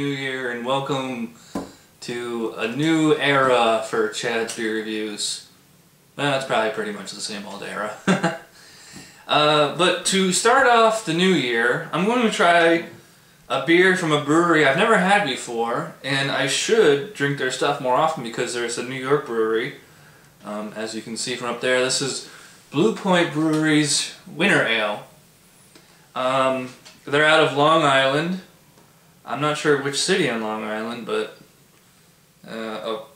New Year and welcome to a new era for Chad's Beer Reviews. Well, that's probably pretty much the same old era. But to start off the new year, I'm going to try a beer from a brewery I've never had before, and I should drink their stuff more often because there's a New York brewery. As you can see from up there, this is Blue Point Brewery's Winter Ale. They're out of Long Island. I'm not sure which city on Long Island, but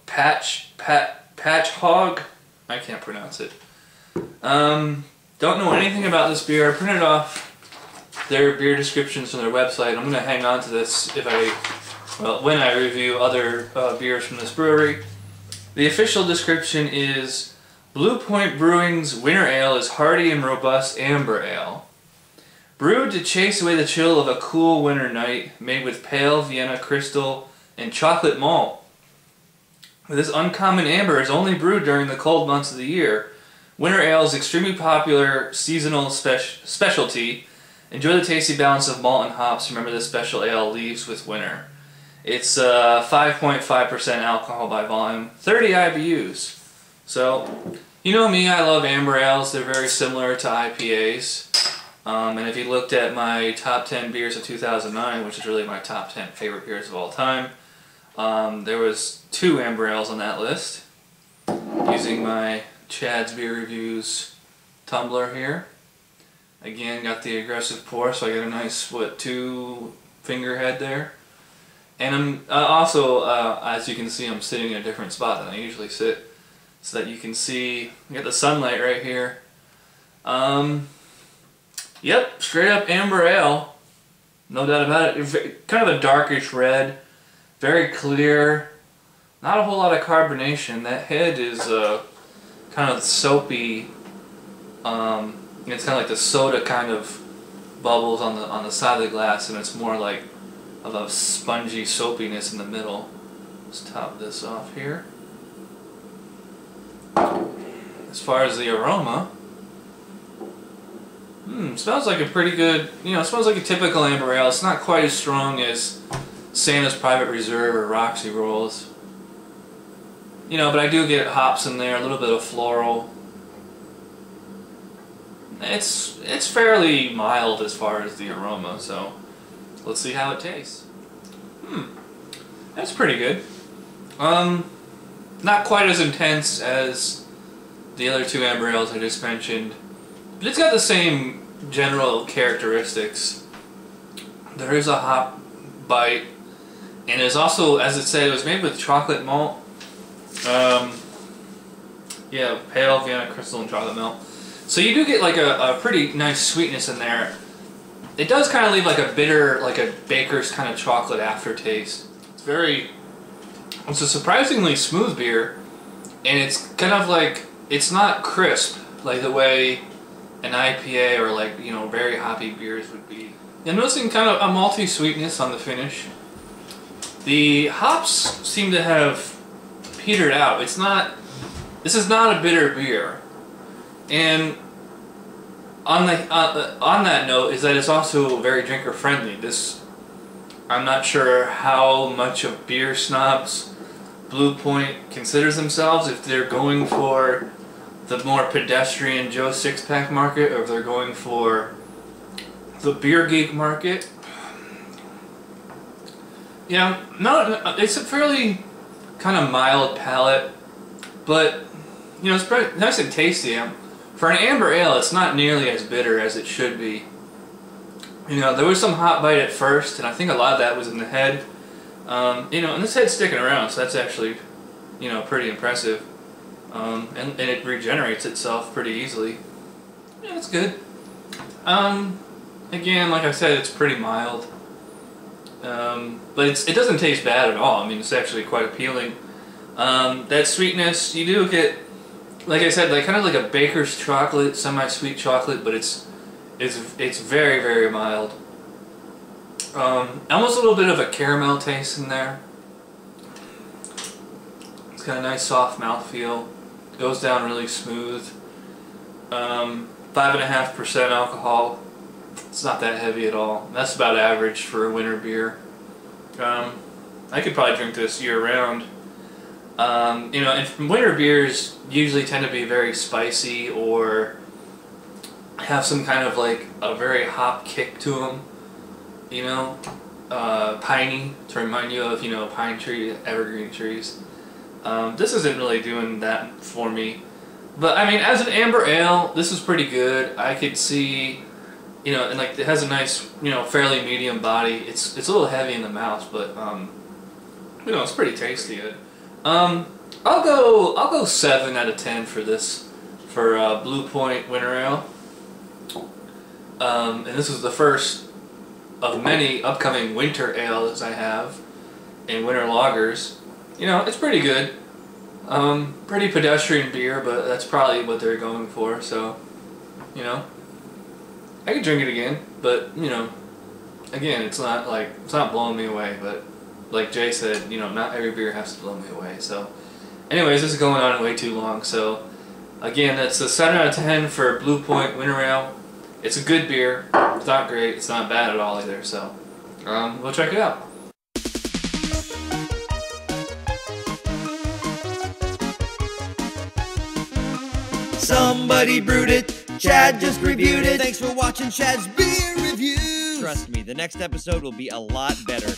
Patch Hog. I can't pronounce it. Don't know anything about this beer. I printed off their beer descriptions from their website. I'm going to hang on to this when I review other beers from this brewery. The official description is Blue Point Brewing's Winter Ale is hearty and robust amber ale. Brewed to chase away the chill of a cool winter night, made with pale Vienna crystal and chocolate malt. This uncommon amber is only brewed during the cold months of the year. Winter ale is extremely popular seasonal specialty. Enjoy the tasty balance of malt and hops. Remember, this special ale leaves with winter. It's 5.5% alcohol by volume, 30 IBUs. So, you know me, I love amber ales. They're very similar to IPAs. And if you looked at my top 10 beers of 2009, which is really my top 10 favorite beers of all time, there was 2 amber ales on that list. Using my Chad's Beer Reviews tumbler here. Again, got the aggressive pour, so I got a nice, 2 finger head there. And I'm also, as you can see, I'm sitting in a different spot than I usually sit, so that you can see, I got the sunlight right here. Yep, straight up amber ale, no doubt about it. Kind of a darkish red, very clear, not a whole lot of carbonation. That head is kind of soapy. It's kind of like the soda kind of bubbles on the side of the glass, and it's more like of a spongy soapiness in the middle. Let's top this off here. As far as the aroma, smells like a pretty good, it smells like a typical amber ale. It's not quite as strong as Santa's Private Reserve or Roxy Rolls. But I do get hops in there, a little bit of floral. It's fairly mild as far as the aroma, so let's see how it tastes. That's pretty good. Not quite as intense as the other 2 amber ales I just mentioned, but it's got the same general characteristics. There is a hop bite, and it's also, as it said, it was made with chocolate malt. Yeah, pale Vienna crystal and chocolate malt. So you do get like a pretty nice sweetness in there. It does kind of leave like a bitter, like a baker's kind of chocolate aftertaste. It's a surprisingly smooth beer, and it's kind of like, it's not crisp like the way an IPA or like, very hoppy beers would be. I'm noticing kind of a malty sweetness on the finish. The hops seem to have petered out. This is not a bitter beer. And on that note is that it's also very drinker friendly. I'm not sure how much of beer snobs Blue Point considers themselves, if they're going for the more pedestrian Joe Six-Pack market, or if they're going for the beer geek market. No, it's a fairly kind of mild palate, but it's pretty nice and tasty. For an amber ale, it's not nearly as bitter as it should be. There was some hot bite at first, and I think a lot of that was in the head. And this head's sticking around, so that's actually, pretty impressive. And it regenerates itself pretty easily. Yeah, it's good. Again, like I said, it's pretty mild. But it doesn't taste bad at all. It's actually quite appealing. That sweetness, you do get, like I said, like kind of like a baker's chocolate, semi-sweet chocolate, but it's very, very mild. Almost a little bit of a caramel taste in there. It's got a nice soft mouthfeel. Goes down really smooth. 5.5% alcohol. It's not that heavy at all. That's about average for a winter beer. I could probably drink this year round. You know, and winter beers usually tend to be very spicy or have some kind of like a very hop kick to them. You know, piney, to remind you of, you know, pine tree, evergreen trees. This isn't really doing that for me. But I mean, as an amber ale, this is pretty good. I could see, you know, and like it has a nice, you know, fairly medium body. It's a little heavy in the mouth, but you know, it's pretty tasty. Good. I'll go 7 out of 10 for this, for Blue Point Winter Ale. And this is the first of many upcoming winter ales I have in winter lagers. You know, it's pretty good. Pretty pedestrian beer, but that's probably what they're going for, so, you know, I could drink it again, but, you know, again, it's not blowing me away, but like Jay said, you know, not every beer has to blow me away, so. Anyways, this is going on way too long, so, again, that's a 7 out of 10 for Blue Point Winter Ale. It's a good beer. It's not great, it's not bad at all either, so, go check it out. Somebody brewed it, Chad just reviewed it. Thanks for watching Chad's Beer Reviews. Trust me, the next episode will be a lot better.